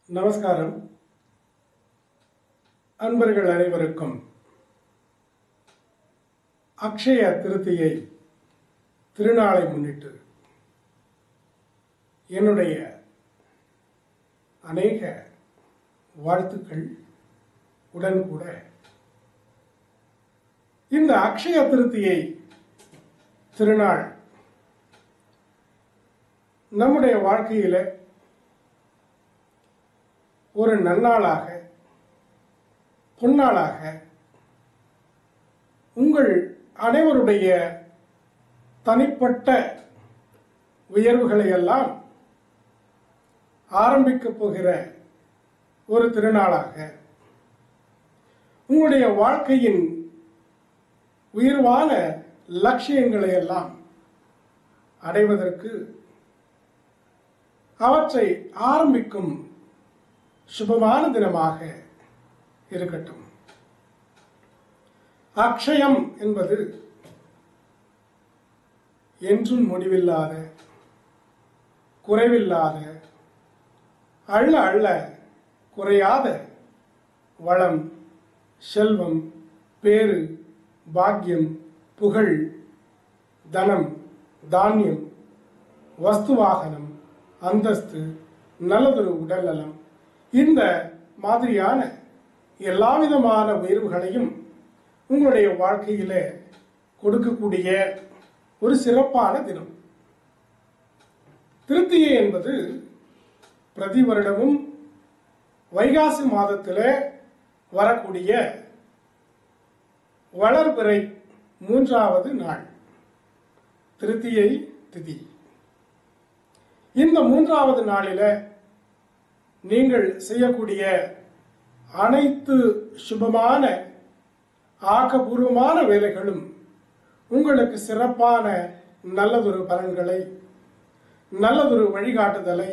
நமஸ்காரம். அன்பர்கள் அனைவருக்கும் அக்ஷய திருத்தியை திருநாளை முன்னிட்டு என்னுடைய அநேக வாழ்த்துக்கள். உடன் கூட இந்த அக்ஷய திருத்தியை திருநாள் நம்முடைய வாழ்க்கையில ஒரு நன்னாளாக, பொன்னாளாக உங்கள் அனைவருடைய தனிப்பட்ட உயர்வுகளை எல்லாம் ஆரம்பிக்கப் போகிற ஒரு திருநாளாக, உங்களுடைய வாழ்க்கையின் உயர்வான லட்சியங்களை எல்லாம் அடைவதற்கு அவற்றை ஆரம்பிக்கும் சுபமான தினமாக இருக்கட்டும். அக்ஷயம் என்பது என்றும் முடிவில்லாத, குறைவில்லாத, அள்ள அள்ள குறையாத வளம், செல்வம், பேறு, பாக்கியம், புகழ், தனம், தானியம், வஸ்துவாகனம், அந்தஸ்து, நல்லதொரு உடல்நலம், இந்த மாதிரியான எல்லாவிதமான உயர்வுகளையும் உங்களுடைய வாழ்க்கையில கொடுக்கக்கூடிய ஒரு சிறப்பான தினம். திருத்தியை என்பது பிரதி வருடமும் வைகாசி மாதத்தில் வரக்கூடிய வளர்பிறை 3வது நாள் திருத்தியை திதி. இந்த 3வது நாளில நீங்கள் செய்யக்கூடிய அனைத்து சுபமான ஆக்கப்பூர்வமான வேலைகளும் உங்களுக்கு சிறப்பான நல்லதொரு பலன்களை, நல்லதொரு வழிகாட்டுதலை,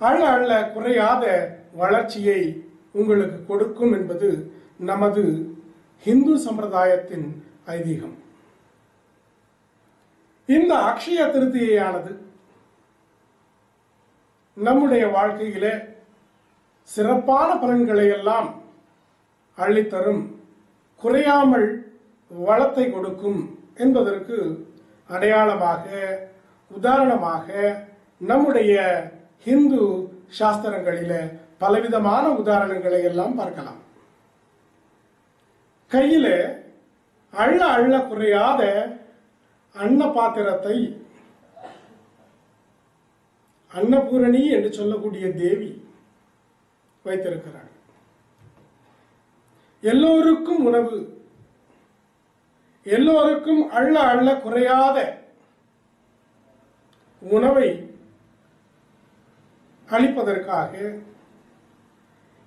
அள்ள அள்ள குறையாத வளர்ச்சியை உங்களுக்கு கொடுக்கும் என்பது நமது இந்து சம்பிரதாயத்தின் ஐதீகம். இந்த அக்ஷய திருத்தியானது நம்முடைய வாழ்க்கையில சிறப்பான பலன்களை எல்லாம் அள்ளித்தரும், குறையாமல் வளத்தை கொடுக்கும் என்பதற்கு அடையாளமாக, உதாரணமாக நம்முடைய ஹிந்து சாஸ்திரங்களில பலவிதமான உதாரணங்களை எல்லாம் பார்க்கலாம். கையில அள்ள அள்ள குறையாத அன்ன பாத்திரத்தை அன்னபூரணி என்று சொல்லக்கூடிய தேவி வைத்திருக்கிறார். எல்லோருக்கும் உணவு, எல்லோருக்கும் அள்ள அள்ள குறையாத உணவை அளிப்பதற்காக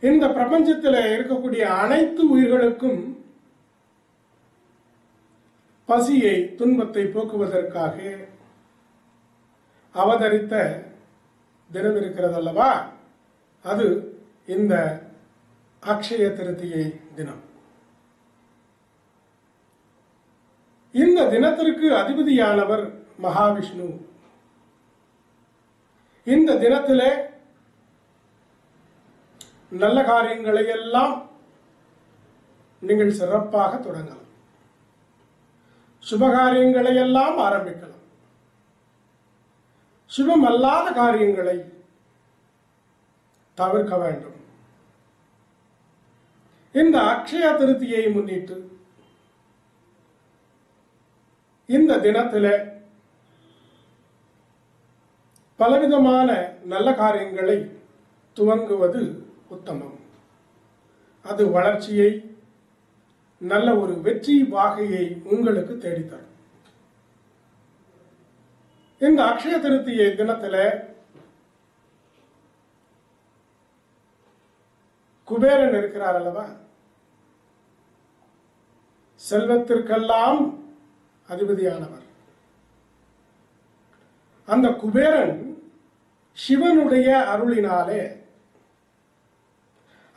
இந்த பிரபஞ்சத்தில் இருக்கக்கூடிய அனைத்து உயிர்களுக்கும் பசியை, துன்பத்தை போக்குவதற்காக அவதரித்த தினம் இருக்கிறது அல்லவா, அது இந்த அக்ஷய திருத்தியை தினம். இந்த தினத்திற்கு அதிபதியானவர் மகாவிஷ்ணு. இந்த தினத்திலே நல்ல காரியங்களை எல்லாம் நீங்கள் சிறப்பாக தொடங்கலாம், சுபகாரியங்களை எல்லாம் ஆரம்பிக்கலாம். சுபமல்லாத காரியங்களை தவிர்க்க வேண்டும். இந்த அக்ஷய திருத்தியை முன்னிட்டு இந்த தினத்தில் பலவிதமான நல்ல காரியங்களை துவங்குவது உத்தமம். அது வளர்ச்சியை, நல்ல ஒரு வெற்றி வாகையை உங்களுக்கு தேடித்தரும். இந்த அக்ஷய திருத்தியை தினத்தில் குபேரன் இருக்கிறார் அல்லவா, செல்வத்திற்கெல்லாம் அதிபதியானவர். அந்த குபேரன் சிவனுடைய அருளினாலே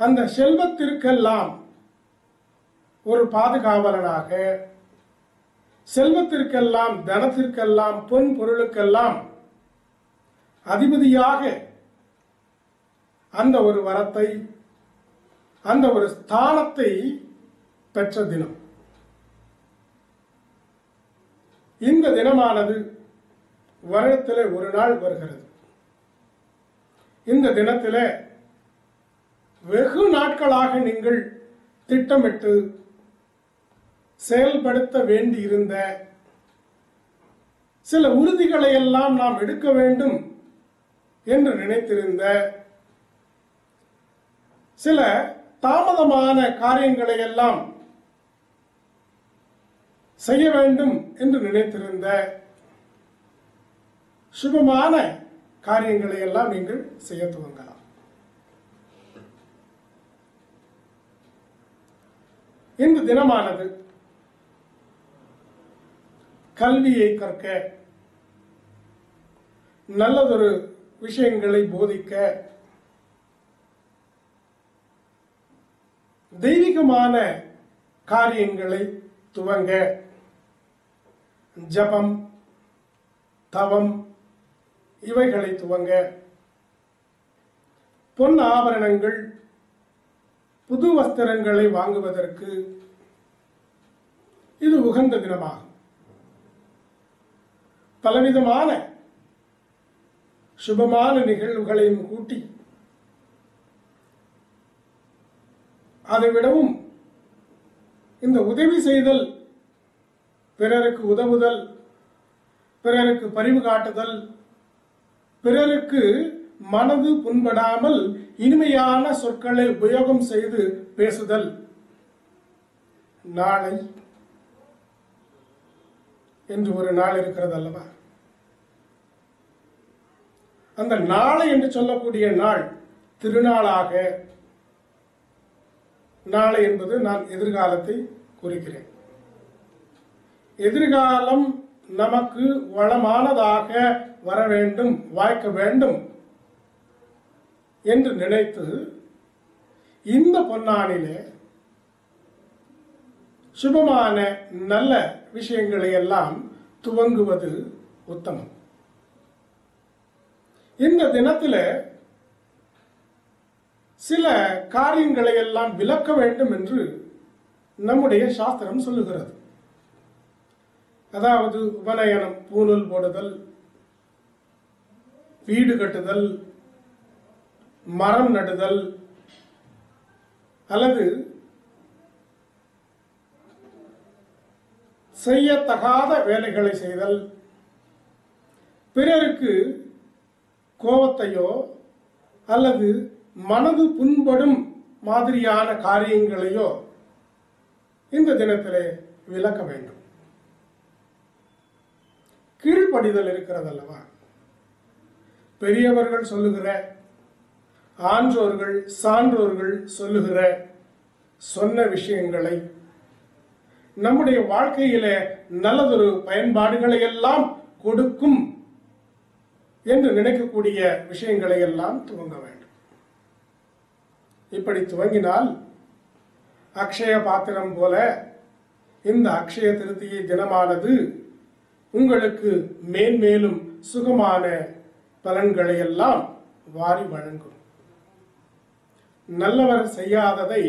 அந்த செல்வத்திற்கெல்லாம் ஒரு பாதுகாவலனாக, செல்வத்திற்கெல்லாம், தனத்திற்கெல்லாம், பொன் பொருளுக்கெல்லாம் அதிபதியாக அந்த ஒரு வரத்தை, அந்த ஒரு ஸ்தானத்தை பெற்ற தினம். இந்த தினமானது வருடத்திலே ஒரு நாள் வருகிறது. இந்த தினத்திலே வெகு நாட்களாக நீங்கள் திட்டமிட்டு செயல்படுத்த வேண்டியிருந்த சில உறுதிகளை எல்லாம் நாம் எடுக்க வேண்டும் என்று நினைத்திருந்த சில தாமதமான காரியங்களை எல்லாம் செய்ய வேண்டும் என்று நினைத்திருந்த சுபமான காரியங்களை எல்லாம் நீங்கள் செய்ய துவங்கலாம். இந்த தினமானது கல்வியை கற்க, நல்லதொரு விஷயங்களை போதிக்க, தெய்வீகமான காரியங்களை துவங்க, ஜபம், தவம் இவைகளை துவங்க, பொன் ஆபரணங்கள், புது வஸ்திரங்களை வாங்குவதற்கு இது உகந்த தினமாகும். பலவிதமான சுபமான நிகழ்வுகளையும் கூட்டி, அதை விடவும் இந்த உதவி செய்தல், பிறருக்கு உதவுதல், பிறருக்கு பரிவு காட்டுதல், பிறருக்கு மனது புண்படாமல் இனிமையான சொற்களை உபயோகம் செய்து பேசுதல், நாளை என்று ஒரு நாள் இருக்கிறது அல்லவா? அந்த நாளை என்று சொல்லக்கூடிய நாள் திருநாளாக, நாளை என்பது நான் எதிர்காலத்தை குறிக்கிறேன். எதிர்காலம் நமக்கு வளமானதாக வர வேண்டும், வாய்க்க வேண்டும் என்று நினைத்து இந்த பொன்னானிலே சுபமான நல்ல விஷயங்களை எல்லாம் துவங்குவது உத்தமம். இந்த தினத்தில் சில காரியங்களை எல்லாம் விலக்க வேண்டும் என்று நம்முடைய சாஸ்திரம் சொல்லுகிறது. அதாவது உபநயனம், பூணூல் போடுதல், வீடு கட்டுதல், மரம் நடுதல், அல்லது செய்யத்தகாத வேலைகளை செய்தல், பிறருக்கு கோபத்தையோ அல்லது மனது புண்படும் மாதிரியான காரியங்களையோ இந்த தினத்திலே விலக்க வேண்டும். கீழ்ப்படிதல் இருக்கிறது அல்லவா? பெரியவர்கள் சொல்லுகிற, ஆன்றோர்கள் சான்றோர்கள் சொல்லுகிற சொன்ன விஷயங்களை நம்முடைய வாழ்க்கையில நல்லதொரு பயன்பாடுகளை எல்லாம் கொடுக்கும் என்று நினைக்கக்கூடிய விஷயங்களை எல்லாம் துவங்க வேண்டும். இப்படி துவங்கினால் அக்ஷய பாத்திரம் போல இந்த அக்ஷய திருத்தியை தினமானது உங்களுக்கு மேன்மேலும் சுகமான பலன்களை எல்லாம் வாரி வழங்கும். நல்லவர் செய்யாததை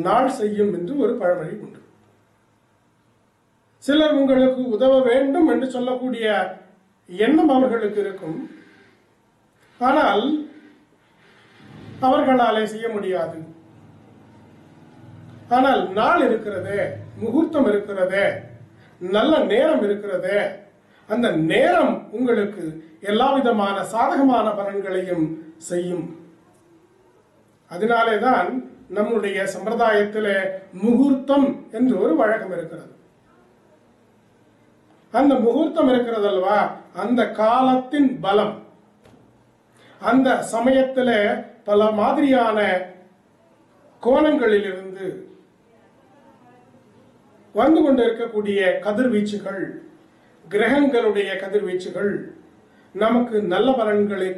நாள் செய்யும் என்று ஒரு பழமொழி உண்டு. சிலர் உங்களுக்கு உதவ வேண்டும் என்று சொல்லக்கூடிய எண்ணம் அவர்களுக்கு இருக்கும். ஆனால் அவர்களாலே செய்ய முடியாது. ஆனால் நாள் இருக்கிறதே, முகூர்த்தம் இருக்கிறதே, நல்ல நேரம் இருக்கிறதே, அந்த நேரம் உங்களுக்கு எல்லா விதமான சாதகமான பலன்களையும் செய்யும். அதனாலேதான் நம்முடைய சம்பிரதாயத்திலே முகூர்த்தம் என்று ஒரு வழக்கம் இருக்கிறது. அந்த முகூர்த்தம் இருக்கிறது அல்லவா, அந்த காலத்தின் பலம், அந்த சமயத்தில் பல மாதிரியான கோணங்களிலிருந்து வந்து கொண்டு இருக்கக்கூடிய கதிர்வீச்சுகள், கிரகங்களுடைய கதிர்வீச்சுகள் நமக்கு நல்ல பலன்களை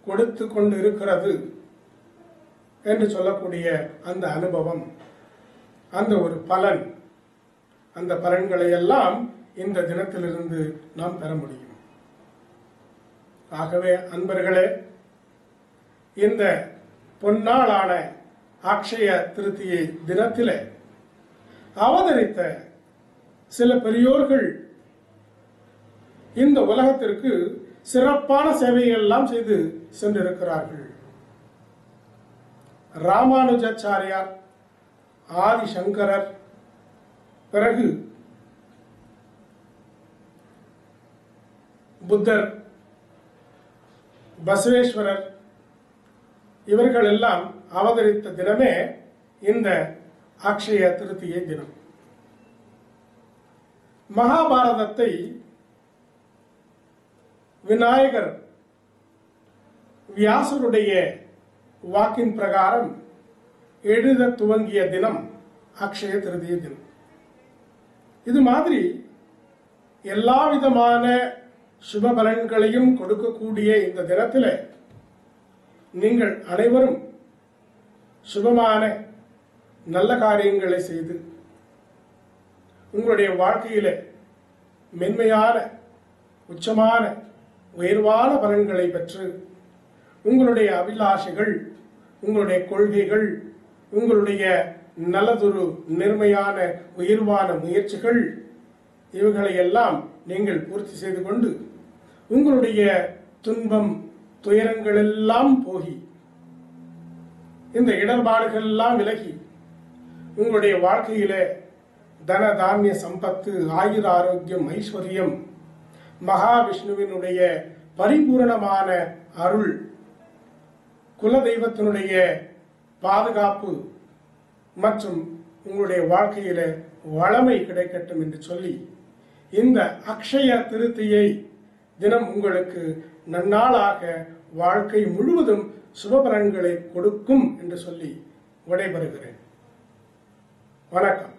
கொடுத்து கொண்டு இருக்கிறது என்று சொல்லக்கூடிய அந்த அனுபவம், அந்த ஒரு பலன், அந்த பலன்களை எல்லாம் இந்த தினத்திலிருந்து நாம் பெற முடியும். ஆகவே அன்பர்களே, இந்த பொன்னாளான அக்ஷய திருத்தியை தினத்திலே அவதரித்த சில பெரியோர்கள் இந்த உலகத்திற்கு சிறப்பான சேவைகள் எல்லாம் செய்து சென்றிருக்கிறார்கள். ராமானுஜாச்சாரியார், ஆதிசங்கரர், பிறகு புத்தர், பசவேஸ்வரர் இவர்கள் எல்லாம் அவதரித்த தினமே இந்த அக்ஷய திருத்தியை தினம். மகாபாரதத்தை விநாயகர் வியாசருடைய வாக்கின் பிரகாரம் எழுத துவங்கிய தினம் அக்ஷய திருதிய தினம். இது மாதிரி எல்லா விதமான சுப பலன்களையும் கொடுக்கக்கூடிய இந்த தினத்தில் நீங்கள் அனைவரும் சுபமான நல்ல காரியங்களை செய்து உங்களுடைய வாழ்க்கையில மென்மையான உச்சமான உயர்வான பலன்களை பெற்று உங்களுடைய அபிலாஷைகள், உங்களுடைய கொள்கைகள், உங்களுடைய நல்லதொரு நேர்மையான உயர்வான முயற்சிகள் இவைகளை எல்லாம் நீங்கள் பூர்த்தி செய்து கொண்டு உங்களுடைய துன்பம் துயரங்கள் எல்லாம் போகி இந்த இடர்பாடுகள் எல்லாம் விலகி உங்களுடைய வாழ்க்கையில தன தானிய சம்பத்து, ஆயுர ஆரோக்கியம், ஐஸ்வர்யம், மகாவிஷ்ணுவினுடைய பரிபூரணமான அருள், குலதெய்வத்தினுடைய பாதுகாப்பு மற்றும் உங்களுடைய வாழ்க்கையில வளமை கிடைக்கட்டும் என்று சொல்லி இந்த அக்ஷய திருத்தியை தினம் உங்களுக்கு நன்னாளாக வாழ்க்கை முழுவதும் சுபபலன்களை கொடுக்கும் என்று சொல்லி விடைபெறுகிறேன். வணக்கம்.